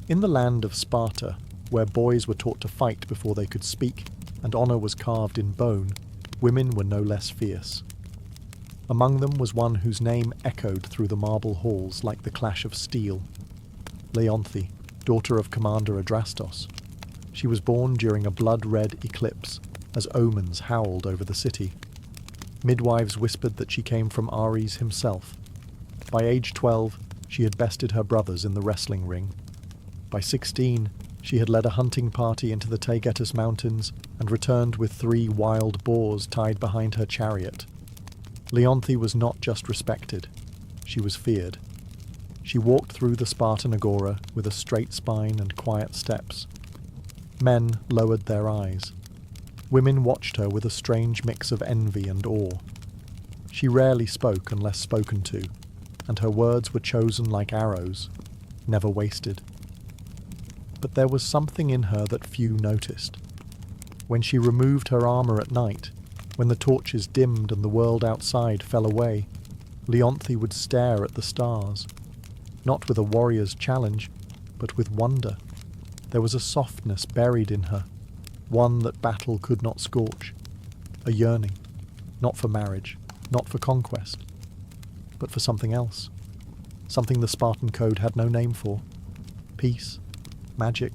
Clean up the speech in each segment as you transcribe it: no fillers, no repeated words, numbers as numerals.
In the land of Sparta, where boys were taught to fight before they could speak, and honour was carved in bone, women were no less fierce. Among them was one whose name echoed through the marble halls like the clash of steel. Leonthe, daughter of Commander Adrastos. She was born during a blood-red eclipse, as omens howled over the city. Midwives whispered that she came from Ares himself. By age 12, she had bested her brothers in the wrestling ring. By 16, she had led a hunting party into the Taygetus Mountains and returned with 3 wild boars tied behind her chariot. Leonthe was not just respected, she was feared. She walked through the Spartan agora with a straight spine and quiet steps. Men lowered their eyes. Women watched her with a strange mix of envy and awe. She rarely spoke unless spoken to, and her words were chosen like arrows, never wasted. But there was something in her that few noticed. When she removed her armour at night, when the torches dimmed and the world outside fell away, Leonthe would stare at the stars, not with a warrior's challenge, but with wonder. There was a softness buried in her, one that battle could not scorch, a yearning, not for marriage, not for conquest, but for something else, something the Spartan code had no name for. Peace, magic,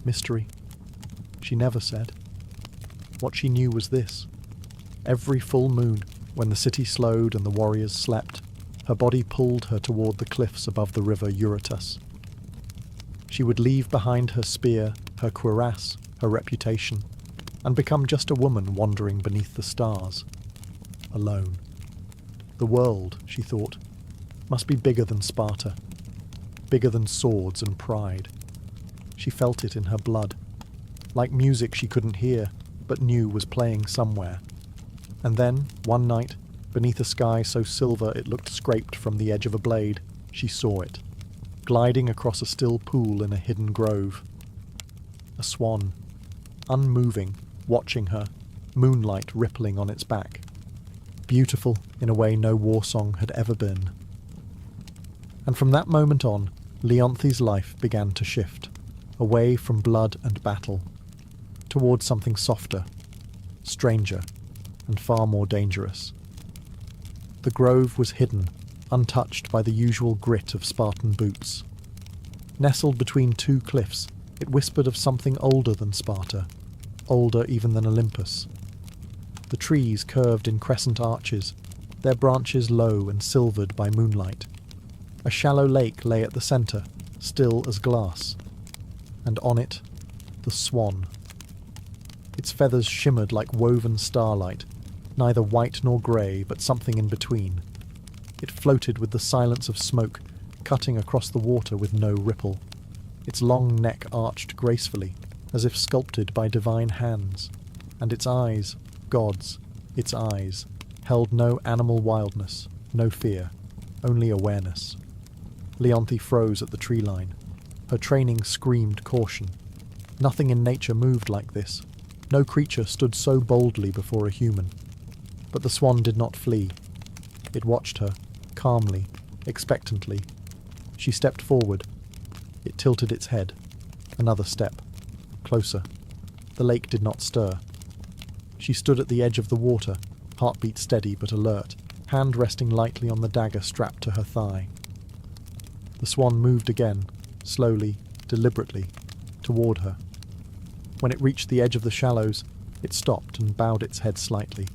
mystery. She never said. What she knew was this. Every full moon, when the city slowed and the warriors slept, her body pulled her toward the cliffs above the river Eurotas. She would leave behind her spear, her cuirass, her reputation, and become just a woman wandering beneath the stars, alone. The world, she thought, must be bigger than Sparta, bigger than swords and pride. She felt it in her blood, like music she couldn't hear, but knew was playing somewhere. And then, one night, beneath a sky so silver it looked scraped from the edge of a blade, she saw it, gliding across a still pool in a hidden grove. A swan, unmoving, watching her, moonlight rippling on its back. Beautiful in a way no war song had ever been. And from that moment on, Leonthe's life began to shift, away from blood and battle, towards something softer, stranger, and far more dangerous. The grove was hidden, untouched by the usual grit of Spartan boots. Nestled between 2 cliffs, it whispered of something older than Sparta, older even than Olympus. The trees curved in crescent arches, their branches low and silvered by moonlight. A shallow lake lay at the centre, still as glass, and on it, the swan. Its feathers shimmered like woven starlight, neither white nor grey, but something in between. It floated with the silence of smoke, cutting across the water with no ripple. Its long neck arched gracefully, as if sculpted by divine hands, and its eyes, God's, its eyes, held no animal wildness, no fear, only awareness. Leonthe froze at the tree line. Her training screamed caution. Nothing in nature moved like this. No creature stood so boldly before a human. But the swan did not flee. It watched her, calmly, expectantly. She stepped forward. It tilted its head. Another step. Closer. The lake did not stir. She stood at the edge of the water, heartbeat steady but alert, hand resting lightly on the dagger strapped to her thigh. The swan moved again, slowly, deliberately, toward her. When it reached the edge of the shallows, it stopped and bowed its head slightly.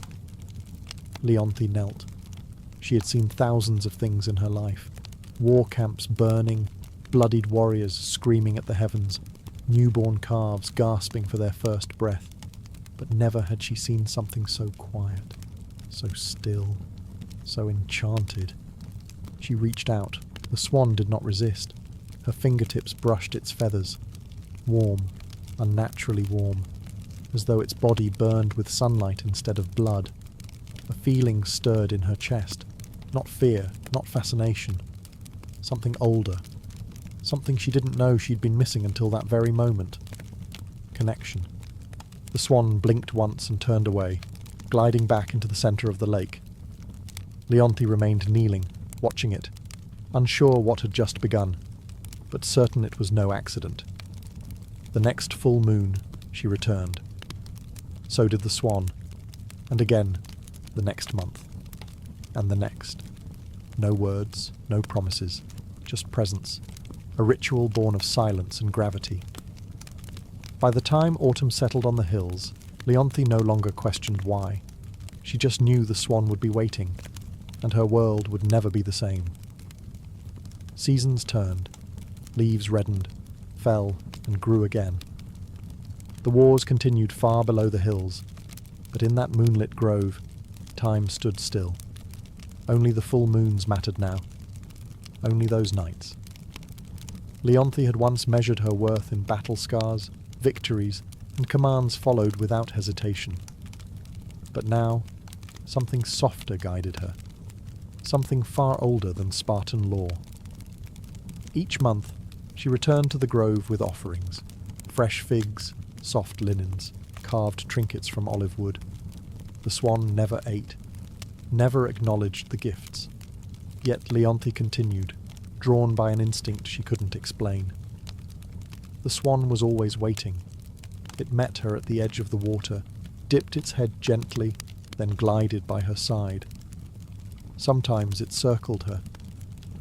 Leonthe knelt. She had seen thousands of things in her life. War camps burning, bloodied warriors screaming at the heavens, newborn calves gasping for their first breath. But never had she seen something so quiet, so still, so enchanted. She reached out. The swan did not resist. Her fingertips brushed its feathers. Warm, unnaturally warm, as though its body burned with sunlight instead of blood. A feeling stirred in her chest. Not fear, not fascination. Something older. Something she didn't know she'd been missing until that very moment. Connection. The swan blinked once and turned away, gliding back into the centre of the lake. Leonthe remained kneeling, watching it, unsure what had just begun. but certain it was no accident. The next full moon, she returned. So did the swan, and again the next month, and the next. No words, no promises, just presence, a ritual born of silence and gravity. By the time autumn settled on the hills, Leonthe no longer questioned why. She just knew the swan would be waiting, and her world would never be the same. Seasons turned, leaves reddened, fell, and grew again. The wars continued far below the hills, but in that moonlit grove, time stood still. Only the full moons mattered now. Only those nights. Leonthe had once measured her worth in battle scars, victories, and commands followed without hesitation. But now, something softer guided her. Something far older than Spartan law. Each month, she returned to the grove with offerings. Fresh figs, soft linens, carved trinkets from olive wood. The swan never ate, never acknowledged the gifts. Yet Leonthe continued, drawn by an instinct she couldn't explain. The swan was always waiting. It met her at the edge of the water, dipped its head gently, then glided by her side. Sometimes it circled her.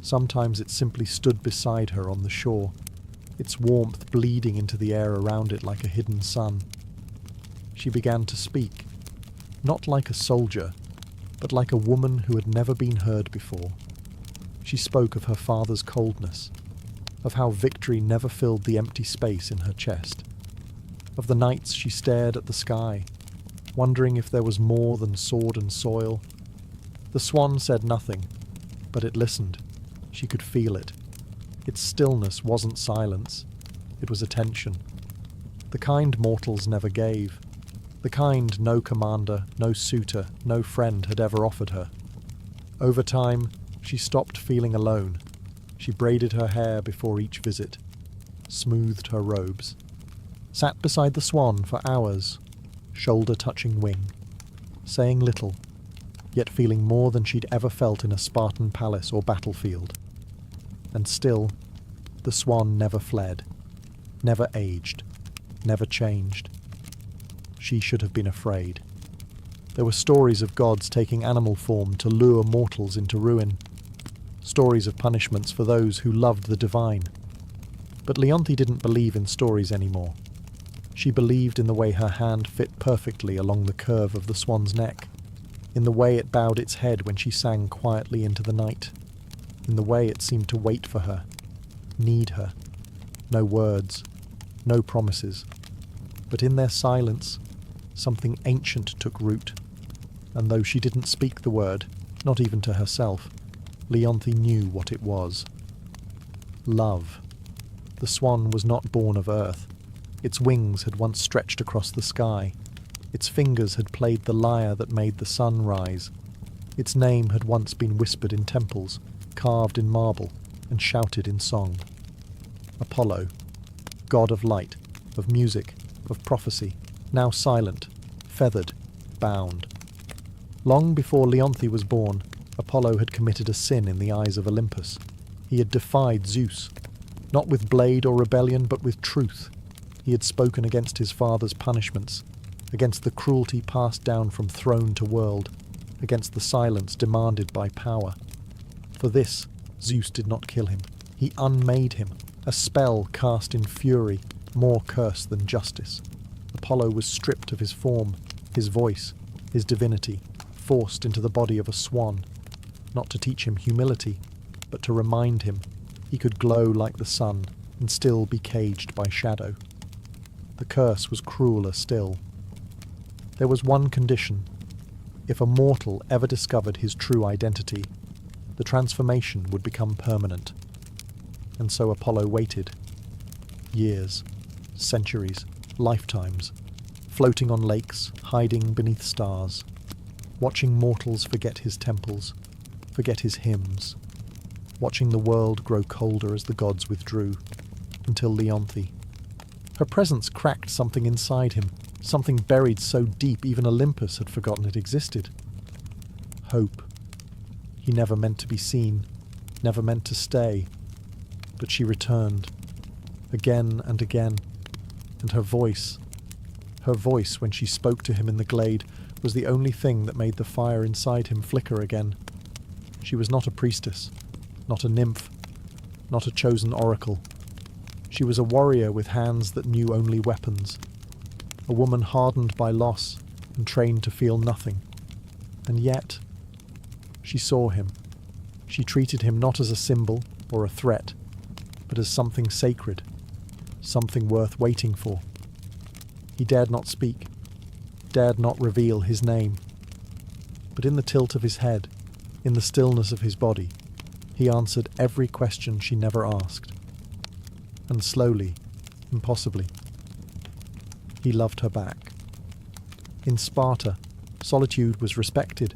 Sometimes it simply stood beside her on the shore, its warmth bleeding into the air around it like a hidden sun. She began to speak, not like a soldier, but like a woman who had never been heard before. She spoke of her father's coldness, of how victory never filled the empty space in her chest, of the nights she stared at the sky, wondering if there was more than sword and soil. The swan said nothing, but it listened. She could feel it. Its stillness wasn't silence. It was attention. The kind mortals never gave. The kind no commander, no suitor, no friend had ever offered her. Over time, she stopped feeling alone. She braided her hair before each visit, smoothed her robes, sat beside the swan for hours, shoulder touching wing, saying little, yet feeling more than she'd ever felt in a Spartan palace or battlefield. And still, the swan never fled, never aged, never changed. She should have been afraid. There were stories of gods taking animal form to lure mortals into ruin, stories of punishments for those who loved the divine. But Leonthe didn't believe in stories anymore. She believed in the way her hand fit perfectly along the curve of the swan's neck, in the way it bowed its head when she sang quietly into the night, in the way it seemed to wait for her, need her. No words, no promises. But in their silence, something ancient took root, and though she didn't speak the word, not even to herself, Leonthe knew what it was. Love. The swan was not born of earth. Its wings had once stretched across the sky. Its fingers had played the lyre that made the sun rise. Its name had once been whispered in temples, carved in marble, and shouted in song. Apollo, god of light, of music, of prophecy, now silent, feathered, bound. Long before Leonthe was born, Apollo had committed a sin in the eyes of Olympus. He had defied Zeus, not with blade or rebellion, but with truth. He had spoken against his father's punishments, against the cruelty passed down from throne to world, against the silence demanded by power. For this, Zeus did not kill him. He unmade him, a spell cast in fury, more curse than justice. Apollo was stripped of his form, his voice, his divinity, forced into the body of a swan, not to teach him humility, but to remind him he could glow like the sun and still be caged by shadow. The curse was crueler still. There was one condition. If a mortal ever discovered his true identity, the transformation would become permanent. And so Apollo waited. Years, centuries, lifetimes, floating on lakes, hiding beneath stars, watching mortals forget his temples, forget his hymns, watching the world grow colder as the gods withdrew, until Leonthe. Her presence cracked something inside him, something buried so deep even Olympus had forgotten it existed. Hope. He never meant to be seen, never meant to stay. But she returned, again and again, and her voice when she spoke to him in the glade, was the only thing that made the fire inside him flicker again. She was not a priestess, not a nymph, not a chosen oracle. She was a warrior with hands that knew only weapons, a woman hardened by loss and trained to feel nothing. And yet, she saw him. She treated him not as a symbol or a threat, but as something sacred, something worth waiting for. He dared not speak, dared not reveal his name. But in the tilt of his head, in the stillness of his body, he answered every question she never asked. And slowly, impossibly, he loved her back. In Sparta, solitude was respected,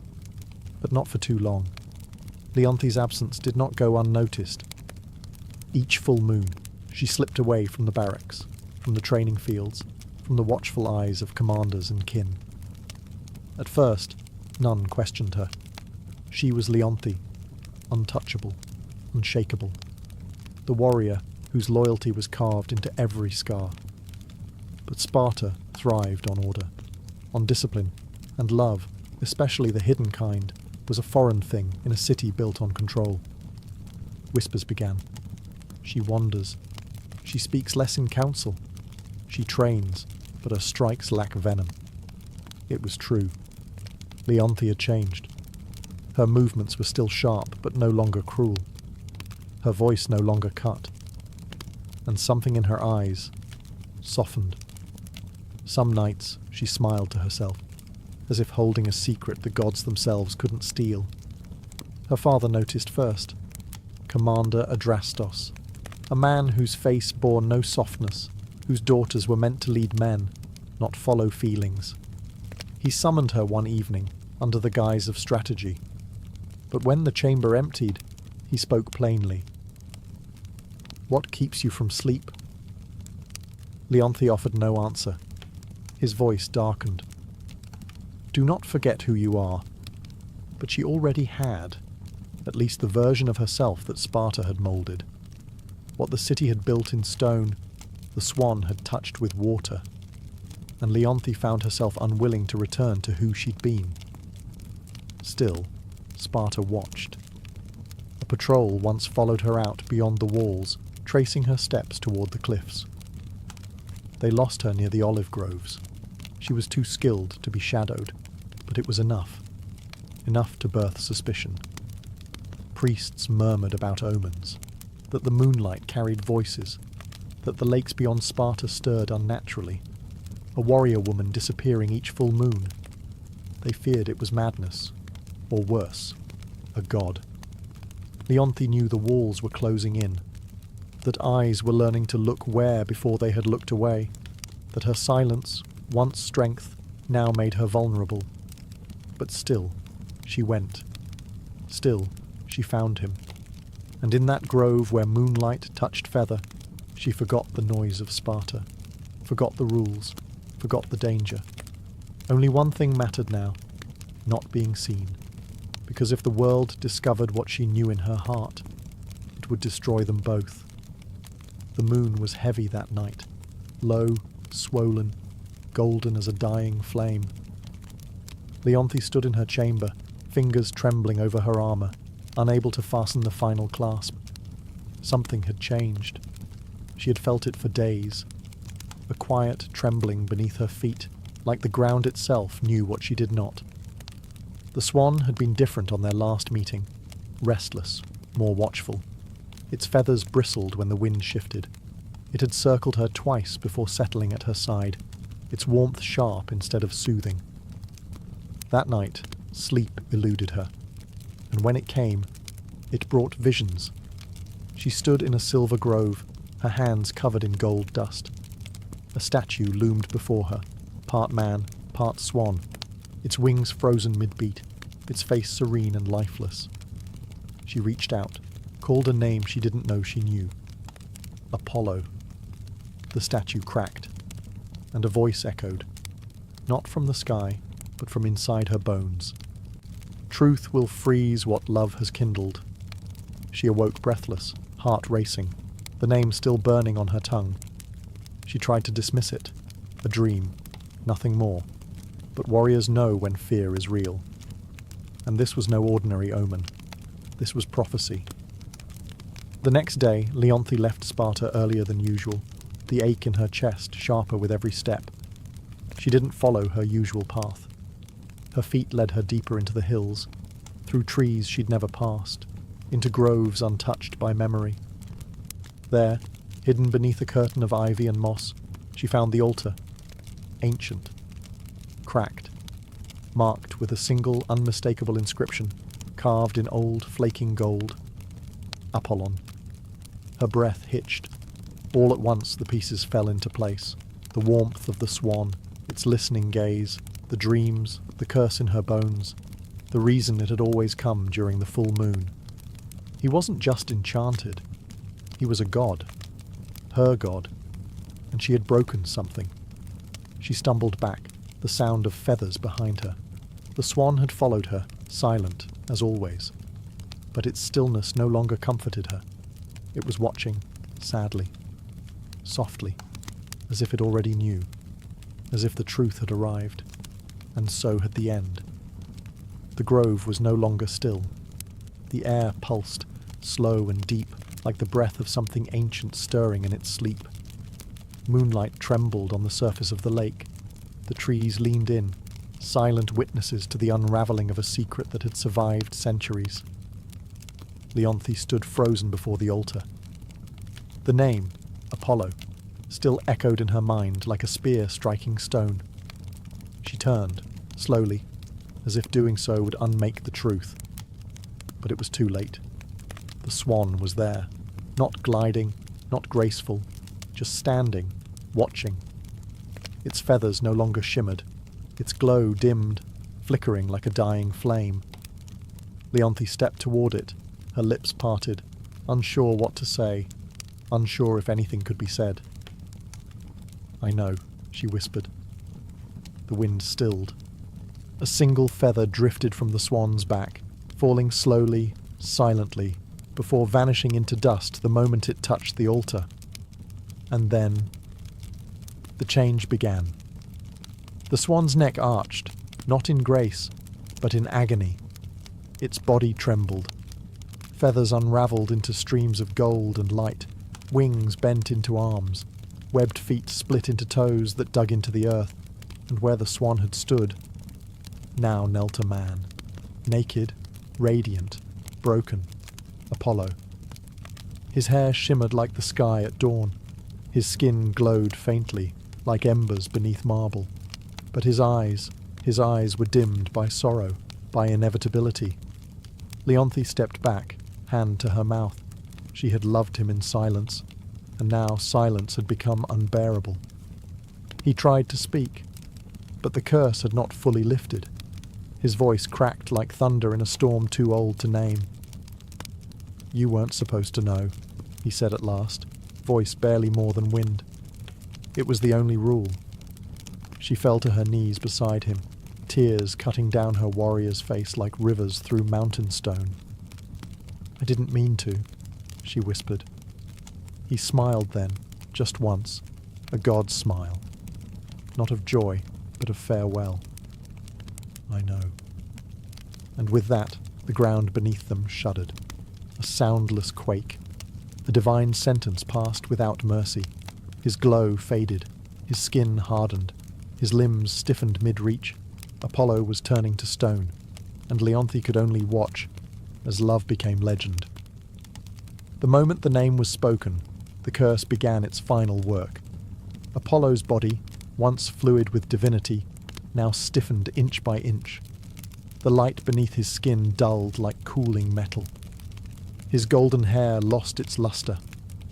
but not for too long. Leonthi's absence did not go unnoticed. Each full moon, she slipped away from the barracks, from the training fields, from the watchful eyes of commanders and kin. At first, none questioned her. She was Leonthi, untouchable, unshakable, the warrior whose loyalty was carved into every scar. But Sparta thrived on order, on discipline, and love, especially the hidden kind, was a foreign thing in a city built on control. Whispers began. She wanders. She speaks less in council. She trains, but her strikes lack venom. It was true. Leonthi had changed. Her movements were still sharp, but no longer cruel. Her voice no longer cut. And something in her eyes softened. Some nights she smiled to herself, as if holding a secret the gods themselves couldn't steal. Her father noticed first. Commander Adrastos, a man whose face bore no softness, whose daughters were meant to lead men, not follow feelings. He summoned her one evening, under the guise of strategy. But when the chamber emptied, he spoke plainly. "What keeps you from sleep?" Leonthi offered no answer. His voice darkened. "Do not forget who you are." But she already had, at least the version of herself that Sparta had moulded. What the city had built in stone, the swan had touched with water. And Leonthi found herself unwilling to return to who she'd been. Still, Sparta watched. A patrol once followed her out beyond the walls, tracing her steps toward the cliffs. They lost her near the olive groves. She was too skilled to be shadowed, but it was enough. Enough to birth suspicion. Priests murmured about omens, that the moonlight carried voices, that the lakes beyond Sparta stirred unnaturally, a warrior woman disappearing each full moon. They feared it was madness, or worse, a god. Leonthi knew the walls were closing in, that eyes were learning to look where before they had looked away, that her silence, once strength, now made her vulnerable. But still, she went. Still, she found him. And in that grove where moonlight touched feather, she forgot the noise of Sparta, forgot the rules, forgot the danger. Only one thing mattered now, not being seen. Because if the world discovered what she knew in her heart, it would destroy them both. The moon was heavy that night, low, swollen, golden as a dying flame. Leonthi stood in her chamber, fingers trembling over her armour, unable to fasten the final clasp. Something had changed. She had felt it for days. A quiet trembling beneath her feet, like the ground itself knew what she did not. The swan had been different on their last meeting, restless, more watchful. Its feathers bristled when the wind shifted. It had circled her twice before settling at her side, its warmth sharp instead of soothing. That night, sleep eluded her, and when it came, it brought visions. She stood in a silver grove, her hands covered in gold dust. A statue loomed before her, part man, part swan, its wings frozen mid-beat, its face serene and lifeless. She reached out, called a name she didn't know she knew. Apollo. The statue cracked, and a voice echoed, not from the sky, but from inside her bones. Truth will freeze what love has kindled. She awoke breathless, heart racing, the name still burning on her tongue. She tried to dismiss it. A dream, nothing more. But warriors know when fear is real. And this was no ordinary omen. This was prophecy. The next day, Leonthe left Sparta earlier than usual, the ache in her chest sharper with every step. She didn't follow her usual path. Her feet led her deeper into the hills, through trees she'd never passed, into groves untouched by memory. There, hidden beneath a curtain of ivy and moss, she found the altar, ancient, cracked, marked with a single unmistakable inscription, carved in old flaking gold. Apollon. Her breath hitched. All at once the pieces fell into place. The warmth of the swan, its listening gaze, the dreams, the curse in her bones, the reason it had always come during the full moon. He wasn't just enchanted. He was a god. Her god. And she had broken something. She stumbled back, the sound of feathers behind her. The swan had followed her, silent, as always. But its stillness no longer comforted her. It was watching, sadly, softly, as if it already knew, as if the truth had arrived, and so had the end. The grove was no longer still. The air pulsed, slow and deep, like the breath of something ancient stirring in its sleep. Moonlight trembled on the surface of the lake. The trees leaned in, silent witnesses to the unravelling of a secret that had survived centuries. Leonthe stood frozen before the altar. The name, Apollo, still echoed in her mind like a spear striking stone. She turned, slowly, as if doing so would unmake the truth. But it was too late. The swan was there, not gliding, not graceful, just standing, watching. Its feathers no longer shimmered, its glow dimmed, flickering like a dying flame. Leonthe stepped toward it, her lips parted, unsure what to say, unsure if anything could be said. "I know," she whispered. The wind stilled. A single feather drifted from the swan's back, falling slowly, silently, before vanishing into dust the moment it touched the altar. And then the change began. The swan's neck arched, not in grace, but in agony. Its body trembled. Feathers unravelled into streams of gold and light, wings bent into arms, webbed feet split into toes that dug into the earth, and where the swan had stood, now knelt a man, naked, radiant, broken, Apollo. His hair shimmered like the sky at dawn. His skin glowed faintly, like embers beneath marble. But his eyes were dimmed by sorrow, by inevitability. Leonthe stepped back, hand to her mouth. She had loved him in silence, and now silence had become unbearable. He tried to speak, but the curse had not fully lifted. His voice cracked like thunder in a storm too old to name. "You weren't supposed to know," he said at last, voice barely more than wind. It was the only rule. She fell to her knees beside him, tears cutting down her warrior's face like rivers through mountain stone. "I didn't mean to," she whispered. He smiled then, just once, a god's smile. Not of joy, but of farewell. "I know." And with that, the ground beneath them shuddered. A soundless quake. The divine sentence passed without mercy. His glow faded. His skin hardened. His limbs stiffened mid-reach. Apollo was turning to stone, and Leonthe could only watch as love became legend. The moment the name was spoken, the curse began its final work. Apollo's body, once fluid with divinity, now stiffened inch by inch. The light beneath his skin dulled like cooling metal. His golden hair lost its luster,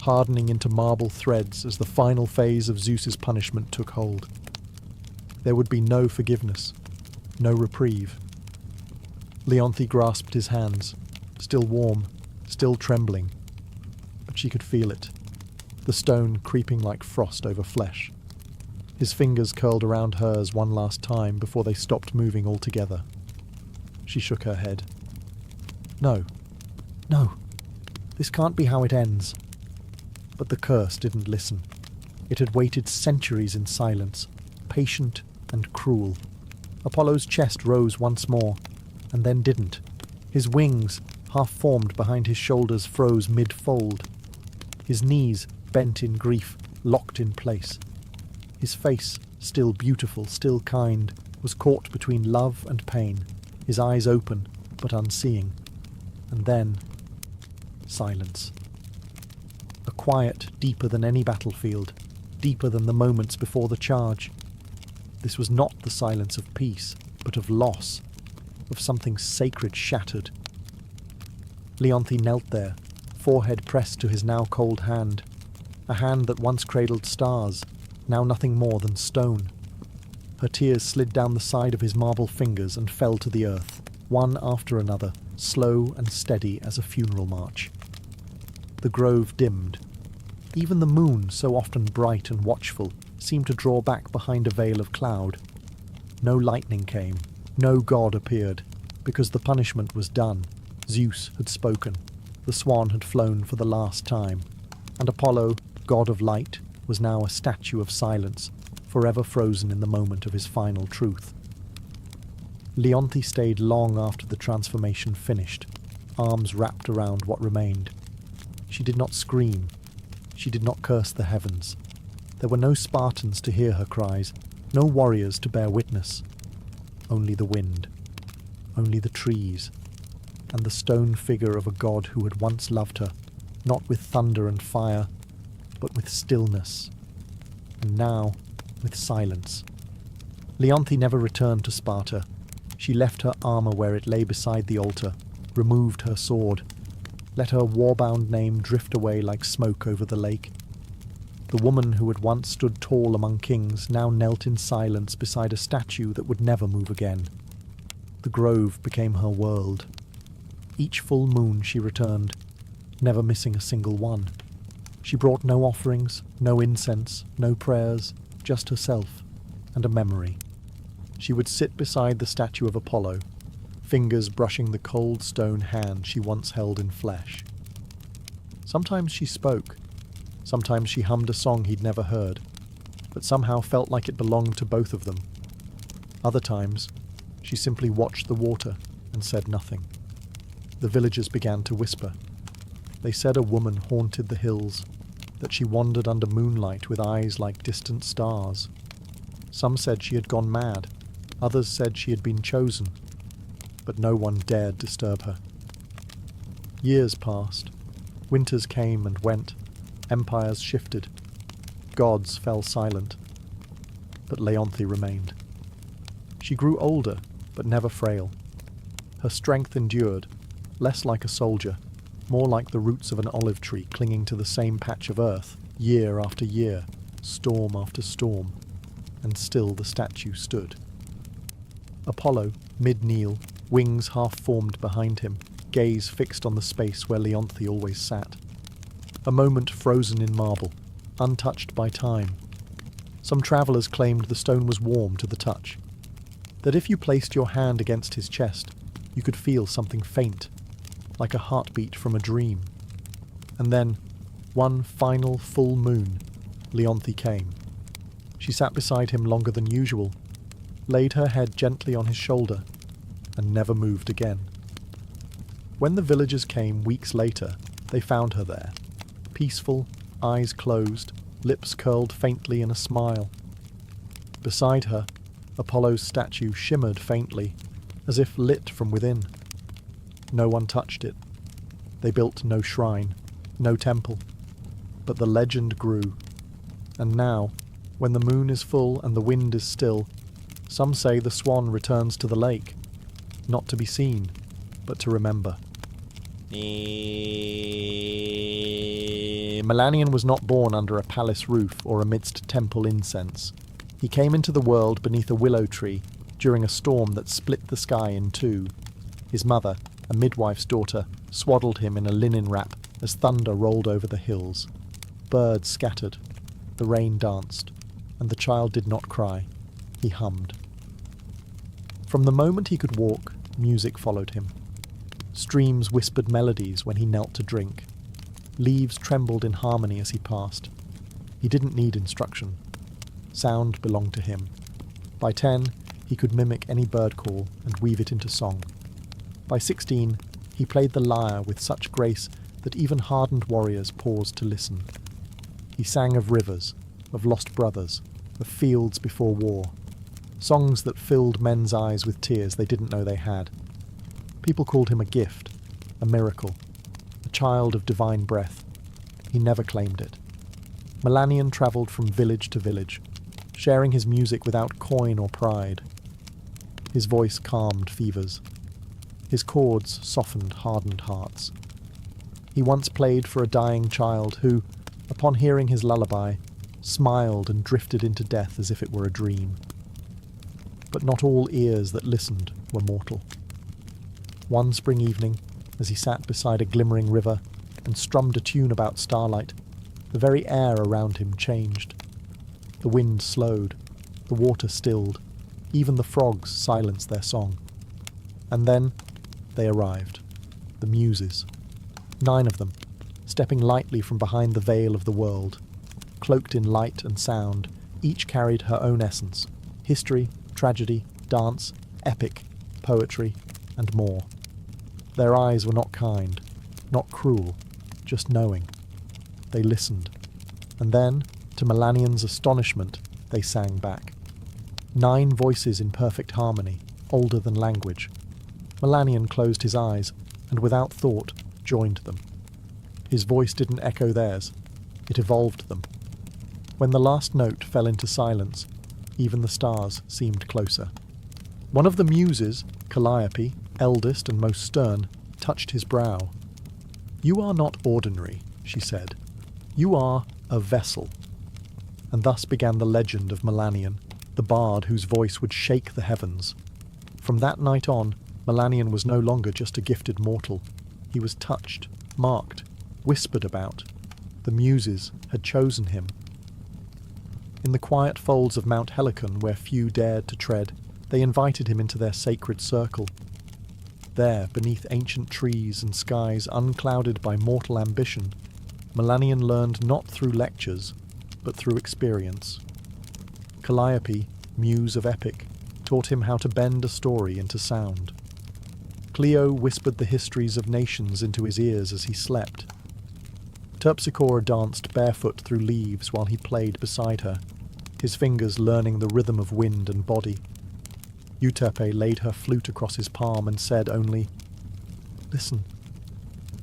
hardening into marble threads as the final phase of Zeus's punishment took hold. There would be no forgiveness, no reprieve. Leonthe grasped his hands, still warm, still trembling, but she could feel it, the stone creeping like frost over flesh. His fingers curled around hers one last time before they stopped moving altogether. She shook her head. "No, no, this can't be how it ends." But the curse didn't listen. It had waited centuries in silence, patient and cruel. Apollo's chest rose once more, and then didn't. His wings, half-formed behind his shoulders, froze mid-fold. His knees, bent in grief, locked in place. His face, still beautiful, still kind, was caught between love and pain, his eyes open, but unseeing. And then, silence. A quiet deeper than any battlefield, deeper than the moments before the charge. This was not the silence of peace, but of loss, of something sacred shattered. Leonthe knelt there, forehead pressed to his now cold hand, a hand that once cradled stars, now nothing more than stone. Her tears slid down the side of his marble fingers and fell to the earth, one after another, slow and steady as a funeral march. The grove dimmed. Even the moon, so often bright and watchful, seemed to draw back behind a veil of cloud. No lightning came, no god appeared, because the punishment was done. Zeus had spoken, the swan had flown for the last time, and Apollo, god of light, was now a statue of silence, forever frozen in the moment of his final truth. Leonthe stayed long after the transformation finished, arms wrapped around what remained. She did not scream. She did not curse the heavens. There were no Spartans to hear her cries, no warriors to bear witness. Only the wind, only the trees, and the stone figure of a god who had once loved her, not with thunder and fire, but with stillness, and now with silence. Leonthe never returned to Sparta. She left her armour where it lay beside the altar, removed her sword, let her war-bound name drift away like smoke over the lake. The woman who had once stood tall among kings now knelt in silence beside a statue that would never move again. The grove became her world. Each full moon she returned, never missing a single one. She brought no offerings, no incense, no prayers, just herself, and a memory. She would sit beside the statue of Apollo, fingers brushing the cold stone hand she once held in flesh. Sometimes she spoke, sometimes she hummed a song he'd never heard, but somehow felt like it belonged to both of them. Other times, she simply watched the water and said nothing. The villagers began to whisper. They said a woman haunted the hills, that she wandered under moonlight with eyes like distant stars. Some said she had gone mad, others said she had been chosen, but no one dared disturb her. Years passed. Winters came and went. Empires shifted. Gods fell silent. But Leonthe remained. She grew older, but never frail. Her strength endured, less like a soldier, more like the roots of an olive tree clinging to the same patch of earth, year after year, storm after storm, and still the statue stood. Apollo, mid-kneel, wings half-formed behind him, gaze fixed on the space where Leonthe always sat. A moment frozen in marble, untouched by time. Some travellers claimed the stone was warm to the touch, that if you placed your hand against his chest, you could feel something faint, like a heartbeat from a dream. And then, one final full moon, Leonthe came. She sat beside him longer than usual, laid her head gently on his shoulder, and never moved again. When the villagers came weeks later, they found her there, peaceful, eyes closed, lips curled faintly in a smile. Beside her, Apollo's statue shimmered faintly, as if lit from within. No one touched it. They built no shrine, no temple. But the legend grew. And now, when the moon is full and the wind is still, some say the swan returns to the lake, not to be seen, but to remember. Melanion was not born under a palace roof or amidst temple incense. He came into the world beneath a willow tree during a storm that split the sky in two. His mother, a midwife's daughter, swaddled him in a linen wrap as thunder rolled over the hills. Birds scattered, the rain danced, and the child did not cry. He hummed. From the moment he could walk, music followed him. Streams whispered melodies when he knelt to drink. Leaves trembled in harmony as he passed. He didn't need instruction. Sound belonged to him. By 10, he could mimic any bird call and weave it into song. By 16, he played the lyre with such grace that even hardened warriors paused to listen. He sang of rivers, of lost brothers, of fields before war, songs that filled men's eyes with tears they didn't know they had. People called him a gift, a miracle, a child of divine breath. He never claimed it. Melanion travelled from village to village, sharing his music without coin or pride. His voice calmed fevers. His chords softened hardened hearts. He once played for a dying child who, upon hearing his lullaby, smiled and drifted into death as if it were a dream. But not all ears that listened were mortal. One spring evening, as he sat beside a glimmering river and strummed a tune about starlight, the very air around him changed. The wind slowed, the water stilled, even the frogs silenced their song. And then they arrived, the Muses. 9 of them, stepping lightly from behind the veil of the world. Cloaked in light and sound, each carried her own essence: history, tragedy, dance, epic, poetry, and more. Their eyes were not kind, not cruel, just knowing. They listened. And then, to Melanion's astonishment, they sang back. 9 voices in perfect harmony, older than language. Melanion closed his eyes, and without thought, joined them. His voice didn't echo theirs. It evolved them. When the last note fell into silence, even the stars seemed closer. One of the Muses, Calliope, eldest and most stern, touched his brow. "You are not ordinary," she said. "You are a vessel." And thus began the legend of Melanion, the bard whose voice would shake the heavens. From that night on, Melanion was no longer just a gifted mortal. He was touched, marked, whispered about. The Muses had chosen him. In the quiet folds of Mount Helicon, where few dared to tread, they invited him into their sacred circle. There, beneath ancient trees and skies unclouded by mortal ambition, Melanion learned not through lectures, but through experience. Calliope, muse of epic, taught him how to bend a story into sound. Clio whispered the histories of nations into his ears as he slept. Terpsichore danced barefoot through leaves while he played beside her, his fingers learning the rhythm of wind and body. Euterpe laid her flute across his palm and said only, "Listen."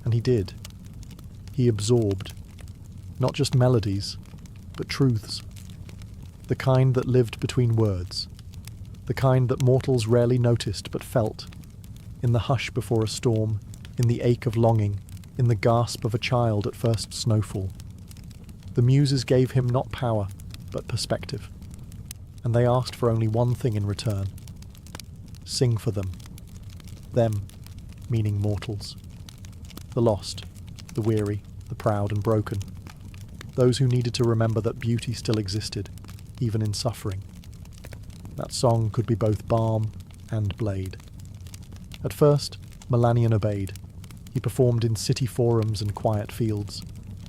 And he did. He absorbed, not just melodies, but truths. The kind that lived between words. The kind that mortals rarely noticed but felt. In the hush before a storm, in the ache of longing, in the gasp of a child at first snowfall. The Muses gave him not power, but perspective. And they asked for only one thing in return. Sing for them. Them, meaning mortals. The lost, the weary, the proud and broken. Those who needed to remember that beauty still existed, even in suffering. That song could be both balm and blade. At first, Melanion obeyed. He performed in city forums and quiet fields,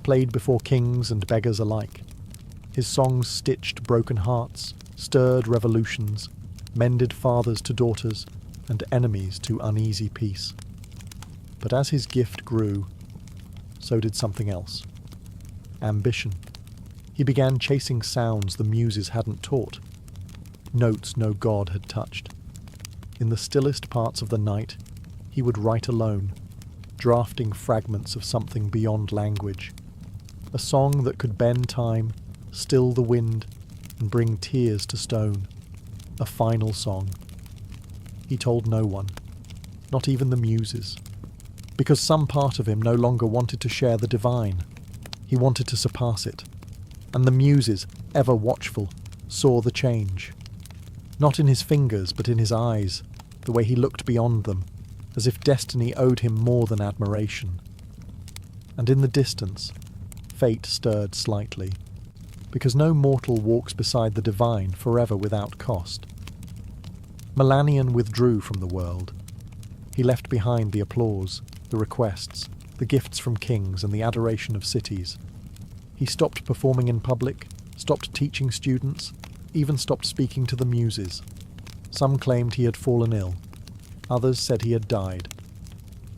played before kings and beggars alike. His songs stitched broken hearts, stirred revolutions, mended fathers to daughters, and enemies to uneasy peace. But as his gift grew, so did something else. Ambition. He began chasing sounds the Muses hadn't taught, notes no god had touched. In the stillest parts of the night, he would write alone, drafting fragments of something beyond language. A song that could bend time, still the wind, and bring tears to stone. A final song. He told no one, not even the Muses, because some part of him no longer wanted to share the divine. He wanted to surpass it. And the Muses, ever watchful, saw the change. Not in his fingers, but in his eyes, the way he looked beyond them, as if destiny owed him more than admiration. And in the distance, fate stirred slightly, because no mortal walks beside the divine forever without cost. Melanion withdrew from the world. He left behind the applause, the requests, the gifts from kings and the adoration of cities. He stopped performing in public, stopped teaching students, even stopped speaking to the muses. Some claimed he had fallen ill. Others said he had died.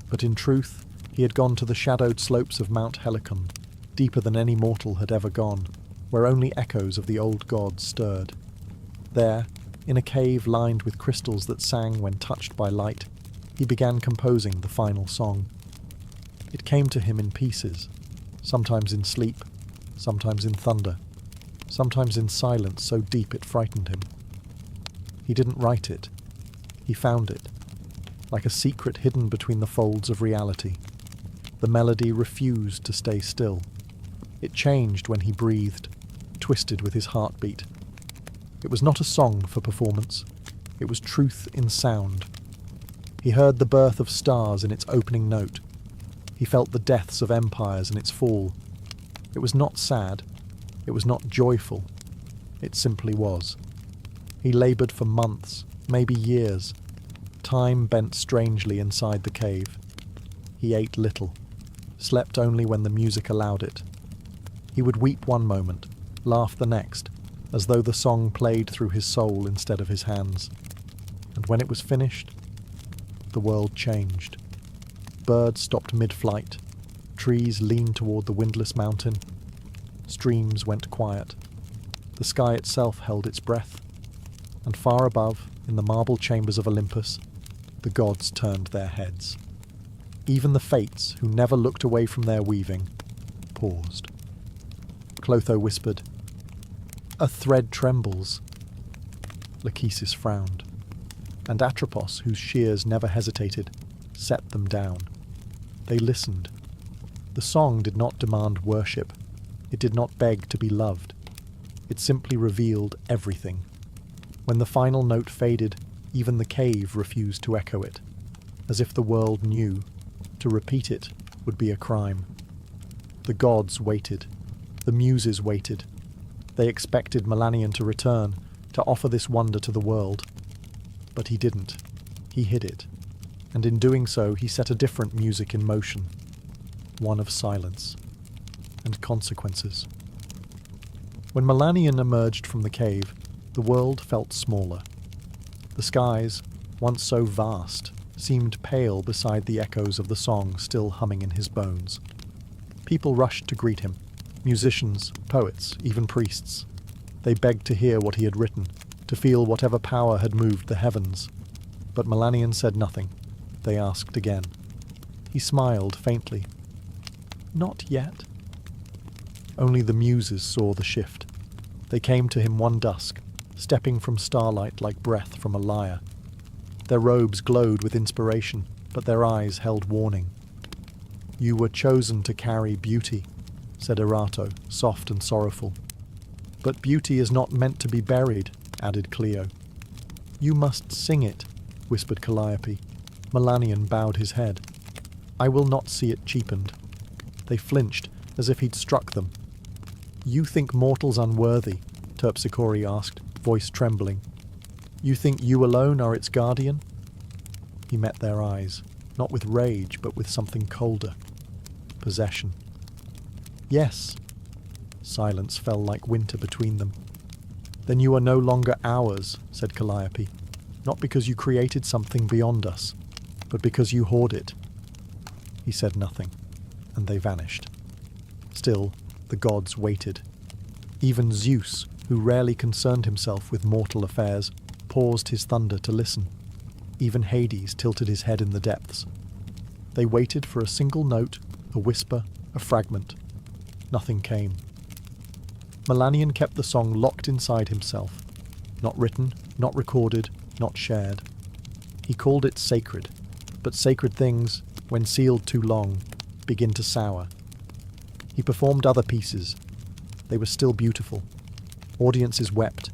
But in truth, he had gone to the shadowed slopes of Mount Helicon, deeper than any mortal had ever gone, where only echoes of the old gods stirred. There, in a cave lined with crystals that sang when touched by light, he began composing the final song. It came to him in pieces, sometimes in sleep, sometimes in thunder, sometimes in silence so deep it frightened him. He didn't write it. He found it, like a secret hidden between the folds of reality. The melody refused to stay still. It changed when he breathed, twisted with his heartbeat. It was not a song for performance. It was truth in sound. He heard the birth of stars in its opening note. He felt the deaths of empires in its fall. It was not sad. It was not joyful. It simply was. He laboured for months, maybe years. Time bent strangely inside the cave. He ate little, slept only when the music allowed it. He would weep one moment, laugh the next, as though the song played through his soul instead of his hands. And when it was finished, the world changed. Birds stopped mid-flight. Trees leaned toward the windless mountain. Streams went quiet. The sky itself held its breath. And far above, in the marble chambers of Olympus, the gods turned their heads. Even the fates, who never looked away from their weaving, paused. Clotho whispered, "A thread trembles." Lachesis frowned, and Atropos, whose shears never hesitated, set them down. They listened. The song did not demand worship. It did not beg to be loved. It simply revealed everything. When the final note faded, even the cave refused to echo it, as if the world knew to repeat it would be a crime. The gods waited. The muses waited. They expected Melanion to return, to offer this wonder to the world. But he didn't. He hid it. And in doing so, he set a different music in motion. One of silence. And consequences. When Melanion emerged from the cave, the world felt smaller. The skies, once so vast, seemed pale beside the echoes of the song still humming in his bones. People rushed to greet him. Musicians, poets, even priests. They begged to hear what he had written, to feel whatever power had moved the heavens. But Melanion said nothing. They asked again. He smiled faintly. Not yet. Only the muses saw the shift. They came to him one dusk, stepping from starlight like breath from a lyre. Their robes glowed with inspiration, but their eyes held warning. "You were chosen to carry beauty," said Erato, soft and sorrowful. "But beauty is not meant to be buried," added Cleo. "You must sing it," whispered Calliope. Melanion bowed his head. "I will not see it cheapened." They flinched, as if he'd struck them. "You think mortals unworthy?" Terpsichore asked, voice trembling. "You think you alone are its guardian?" He met their eyes, not with rage, but with something colder. Possession. "Yes." Silence fell like winter between them. "Then you are no longer ours," said Calliope, "not because you created something beyond us, but because you hoard it." He said nothing, and they vanished. Still, the gods waited. Even Zeus, who rarely concerned himself with mortal affairs, paused his thunder to listen. Even Hades tilted his head in the depths. They waited for a single note, a whisper, a fragment. Nothing came. Melanion kept the song locked inside himself. Not written, not recorded, not shared. He called it sacred, but sacred things, when sealed too long, begin to sour. He performed other pieces. They were still beautiful. Audiences wept.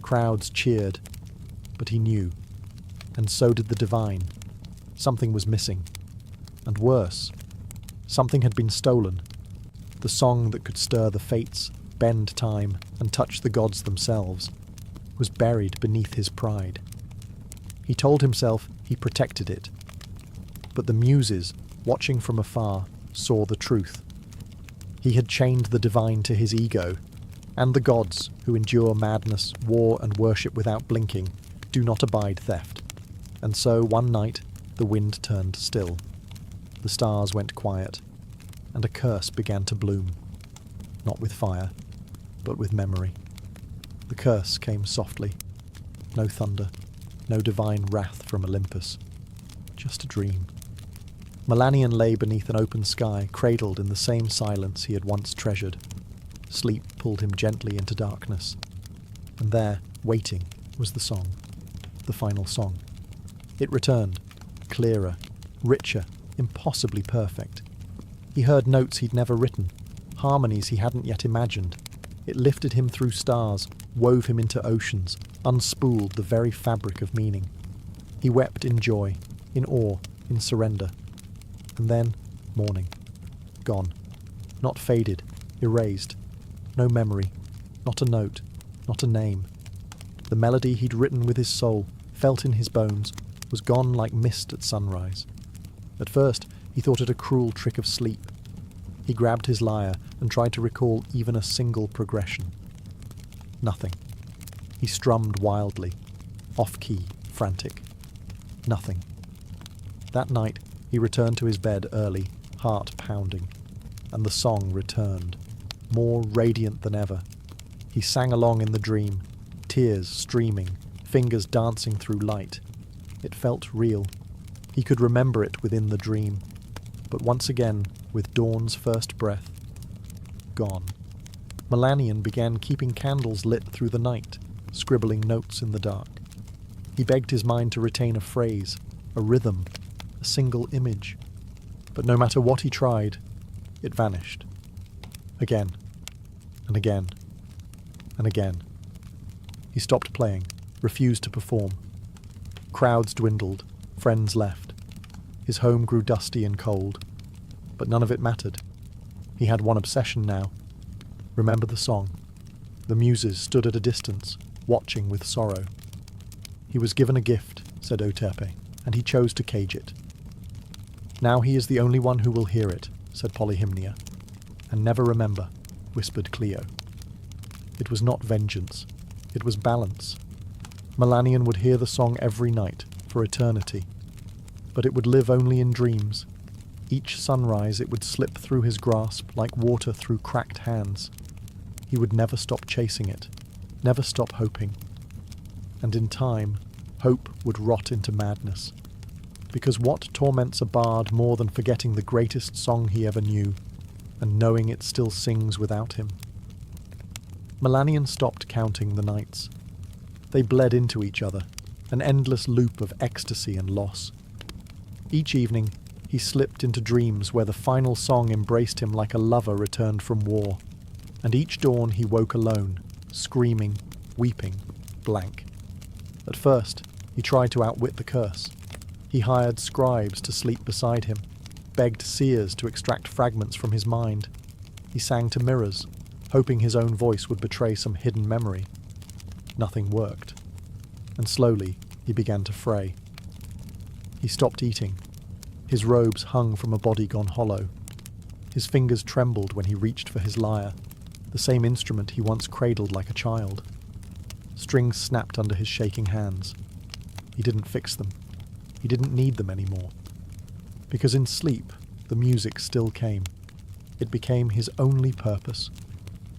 Crowds cheered. But he knew. And so did the divine. Something was missing. And worse, something had been stolen. The song that could stir the fates, bend time, and touch the gods themselves, was buried beneath his pride. He told himself he protected it. But the muses, watching from afar, saw the truth. He had chained the divine to his ego, and the gods, who endure madness, war, and worship without blinking, do not abide theft. And so, one night, the wind turned still. The stars went quiet, and a curse began to bloom, not with fire, but with memory. The curse came softly. No thunder, no divine wrath from Olympus. Just a dream. Melanion lay beneath an open sky, cradled in the same silence he had once treasured. Sleep pulled him gently into darkness. And there, waiting, was the song. The final song. It returned, clearer, richer, impossibly perfect. He heard notes he'd never written, harmonies he hadn't yet imagined. It lifted him through stars, wove him into oceans, unspooled the very fabric of meaning. He wept in joy, in awe, in surrender. And then, morning. Gone. Not faded, erased. No memory, not a note, not a name. The melody he'd written with his soul, felt in his bones, was gone like mist at sunrise. At first, he thought it a cruel trick of sleep. He grabbed his lyre and tried to recall even a single progression. Nothing. He strummed wildly, off-key, frantic. Nothing. That night, he returned to his bed early, heart pounding, and the song returned, more radiant than ever. He sang along in the dream, tears streaming, fingers dancing through light. It felt real. He could remember it within the dream, but once again, with dawn's first breath, gone. Melanion began keeping candles lit through the night, scribbling notes in the dark. He begged his mind to retain a phrase, a rhythm, a single image. But no matter what he tried, it vanished. Again, and again, and again. He stopped playing, refused to perform. Crowds dwindled, friends left. His home grew dusty and cold, but none of it mattered. He had one obsession now. Remember the song. The muses stood at a distance, watching with sorrow. He was given a gift, said Otepe, and he chose to cage it. Now he is the only one who will hear it, said Polyhymnia. And never remember, whispered Clio. It was not vengeance. It was balance. Melanion would hear the song every night, for eternity. But it would live only in dreams. Each sunrise it would slip through his grasp like water through cracked hands. He would never stop chasing it, never stop hoping. And in time, hope would rot into madness. Because what torments a bard more than forgetting the greatest song he ever knew, and knowing it still sings without him? Melanion stopped counting the nights. They bled into each other, an endless loop of ecstasy and loss. Each evening, he slipped into dreams where the final song embraced him like a lover returned from war. And each dawn he woke alone, screaming, weeping, blank. At first, he tried to outwit the curse. He hired scribes to sleep beside him, begged seers to extract fragments from his mind. He sang to mirrors, hoping his own voice would betray some hidden memory. Nothing worked, and slowly he began to fray. He stopped eating. His robes hung from a body gone hollow. His fingers trembled when he reached for his lyre, the same instrument he once cradled like a child. Strings snapped under his shaking hands. He didn't fix them. He didn't need them anymore. Because in sleep, the music still came. It became his only purpose,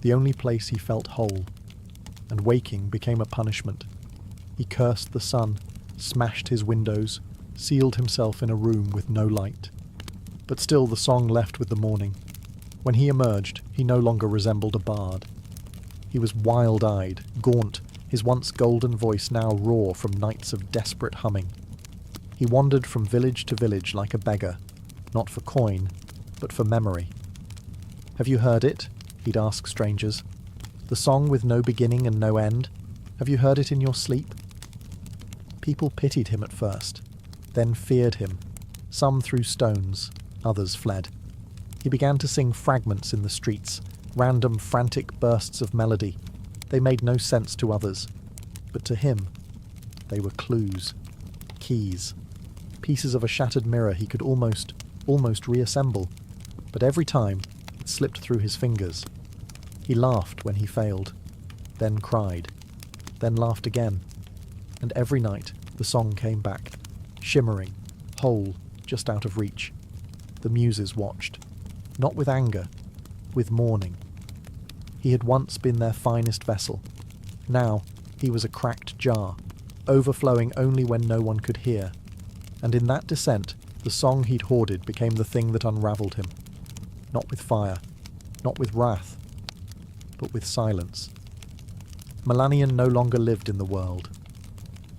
the only place he felt whole. And waking became a punishment. He cursed the sun, smashed his windows, sealed himself in a room with no light. But still the song left with the morning. When he emerged, he no longer resembled a bard. He was wild-eyed, gaunt, his once golden voice now raw from nights of desperate humming. He wandered from village to village like a beggar, not for coin, but for memory. "Have you heard it?" he'd ask strangers. "The song with no beginning and no end? Have you heard it in your sleep?" People pitied him at first, then feared him. Some threw stones, others fled. He began to sing fragments in the streets, random frantic bursts of melody. They made no sense to others, but to him, they were clues, keys, pieces of a shattered mirror he could almost reassemble, but every time it slipped through his fingers. He laughed when he failed, then cried, then laughed again, and every night the song came back, shimmering, whole, just out of reach. The muses watched, not with anger, with mourning. He had once been their finest vessel. Now he was a cracked jar, overflowing only when no one could hear. And in that descent, the song he'd hoarded became the thing that unravelled him. Not with fire, not with wrath, but with silence. Melanion no longer lived in the world.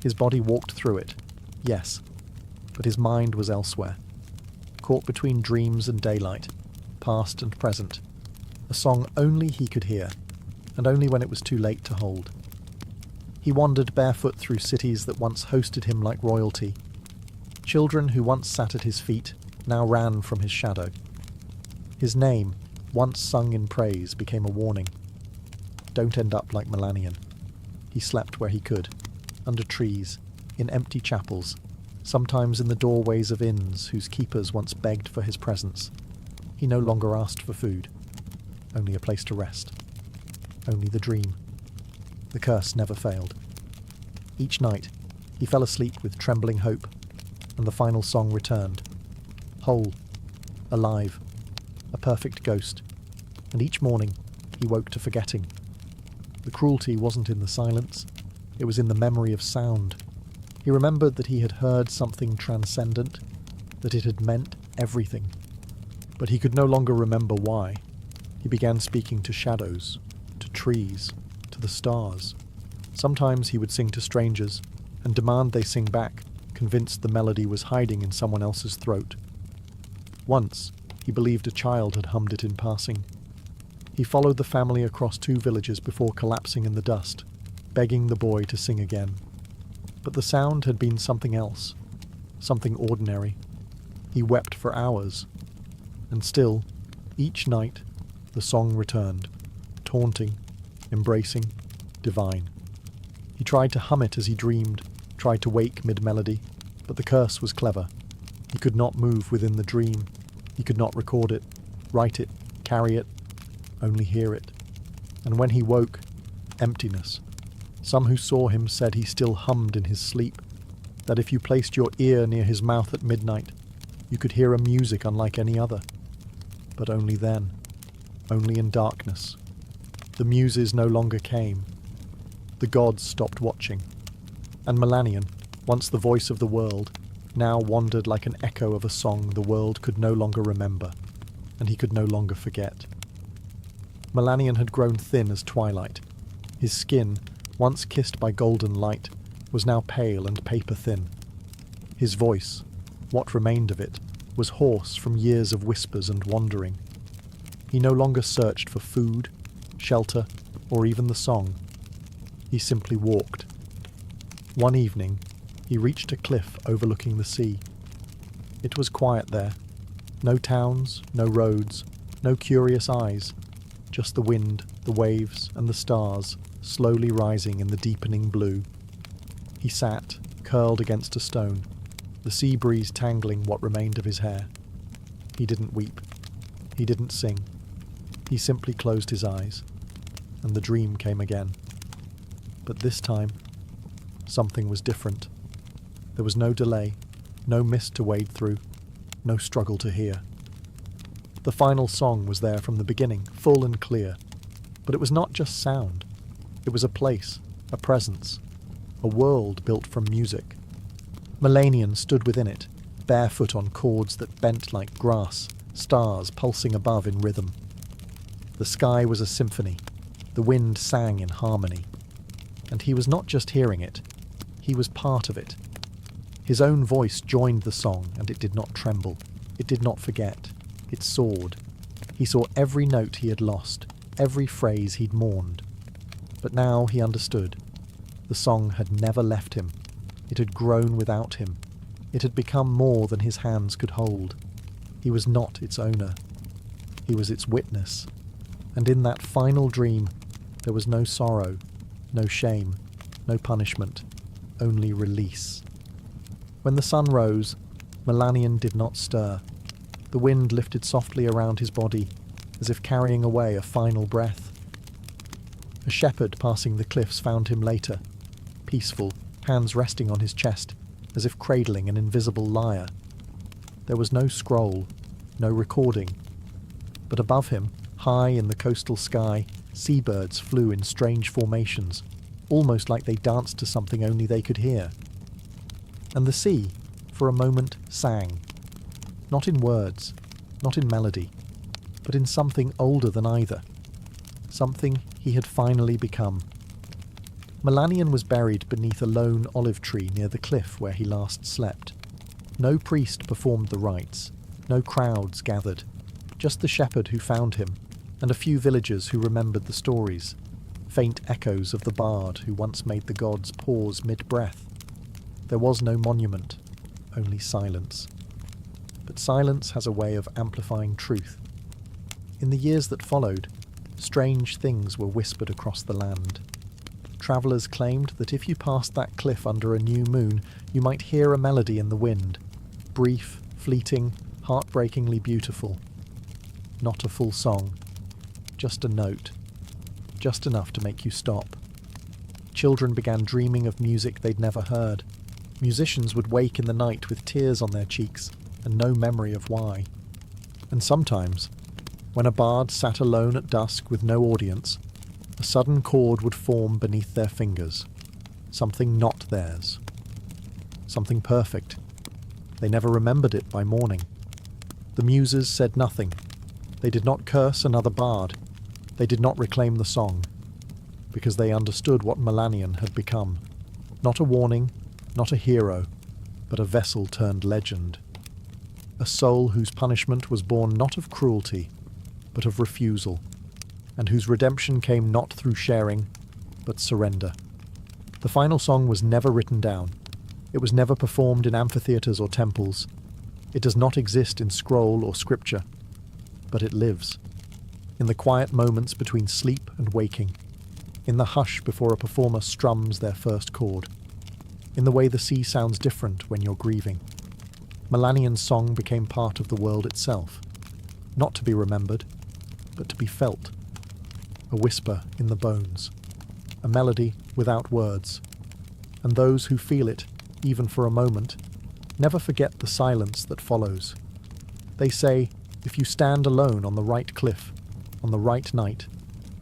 His body walked through it, yes, but his mind was elsewhere, caught between dreams and daylight, past and present, a song only he could hear, and only when it was too late to hold. He wandered barefoot through cities that once hosted him like royalty. Children who once sat at his feet now ran from his shadow. His name, once sung in praise, became a warning. Don't end up like Melanion. He slept where he could, under trees, in empty chapels, sometimes in the doorways of inns whose keepers once begged for his presence. He no longer asked for food, only a place to rest, only the dream. The curse never failed. Each night, he fell asleep with trembling hope, and the final song returned. Whole, alive, a perfect ghost, and each morning he woke to forgetting. The cruelty wasn't in the silence, it was in the memory of sound. He remembered that he had heard something transcendent, that it had meant everything. But he could no longer remember why. He began speaking to shadows, to trees, to the stars. Sometimes he would sing to strangers, and demand they sing back, convinced the melody was hiding in someone else's throat. Once, he believed a child had hummed it in passing. He followed the family across 2 villages before collapsing in the dust, begging the boy to sing again. But the sound had been something else, something ordinary. He wept for hours, and still, each night, the song returned, taunting, embracing, divine. He tried to hum it as he dreamed, tried to wake mid-melody, but the curse was clever. He could not move within the dream. He could not record it, write it, carry it, only hear it. And when he woke, emptiness. Some who saw him said he still hummed in his sleep, that if you placed your ear near his mouth at midnight, you could hear a music unlike any other. But only then, only in darkness. The muses no longer came. The gods stopped watching. And Melanion, once the voice of the world, now wandered like an echo of a song the world could no longer remember, and he could no longer forget. Melanion had grown thin as twilight. His skin, once kissed by golden light, was now pale and paper-thin. His voice, what remained of it, was hoarse from years of whispers and wandering. He no longer searched for food, shelter, or even the song. He simply walked. One evening, he reached a cliff overlooking the sea. It was quiet there. No towns, no roads, no curious eyes. Just the wind, the waves, and the stars, slowly rising in the deepening blue. He sat, curled against a stone, the sea breeze tangling what remained of his hair. He didn't weep. He didn't sing. He simply closed his eyes, and the dream came again. But this time, something was different. There was no delay, no mist to wade through, no struggle to hear. The final song was there from the beginning, full and clear. But it was not just sound. It was a place, a presence, a world built from music. Melanion stood within it, barefoot on chords that bent like grass, stars pulsing above in rhythm. The sky was a symphony. The wind sang in harmony. And he was not just hearing it, he was part of it. His own voice joined the song, and it did not tremble. It did not forget. It soared. He saw every note he had lost, every phrase he'd mourned. But now he understood. The song had never left him. It had grown without him. It had become more than his hands could hold. He was not its owner. He was its witness. And in that final dream, there was no sorrow, no shame, no punishment, only release. When the sun rose, Melanion did not stir. The wind lifted softly around his body, as if carrying away a final breath. A shepherd passing the cliffs found him later, peaceful, hands resting on his chest, as if cradling an invisible lyre. There was no scroll, no recording, but above him, high in the coastal sky, seabirds flew in strange formations, almost like they danced to something only they could hear. And the sea, for a moment, sang. Not in words, not in melody, but in something older than either. Something he had finally become. Melanion was buried beneath a lone olive tree near the cliff where he last slept. No priest performed the rites, no crowds gathered, just the shepherd who found him, and a few villagers who remembered the stories, faint echoes of the bard who once made the gods pause mid-breath. There was no monument, only silence. But silence has a way of amplifying truth. In the years that followed, strange things were whispered across the land. Travellers claimed that if you passed that cliff under a new moon, you might hear a melody in the wind, brief, fleeting, heartbreakingly beautiful. Not a full song, just a note, just enough to make you stop. Children began dreaming of music they'd never heard. Musicians would wake in the night with tears on their cheeks and no memory of why. And sometimes, when a bard sat alone at dusk with no audience, a sudden chord would form beneath their fingers, something not theirs, something perfect. They never remembered it by morning. The muses said nothing. They did not curse another bard. They did not reclaim the song, because they understood what Melanion had become. Not a warning, not a hero, but a vessel turned legend. A soul whose punishment was born not of cruelty, but of refusal, and whose redemption came not through sharing, but surrender. The final song was never written down. It was never performed in amphitheatres or temples. It does not exist in scroll or scripture, but it lives. In the quiet moments between sleep and waking, in the hush before a performer strums their first chord, in the way the sea sounds different when you're grieving. Melanion's song became part of the world itself, not to be remembered, but to be felt. A whisper in the bones, a melody without words, and those who feel it, even for a moment, never forget the silence that follows. They say, if you stand alone on the right cliff, on the right night,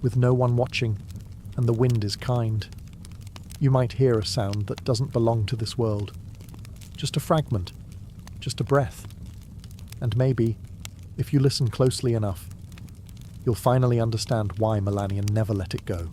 with no one watching, and the wind is kind, you might hear a sound that doesn't belong to this world. Just a fragment, just a breath. And maybe, if you listen closely enough, you'll finally understand why Melanion never let it go.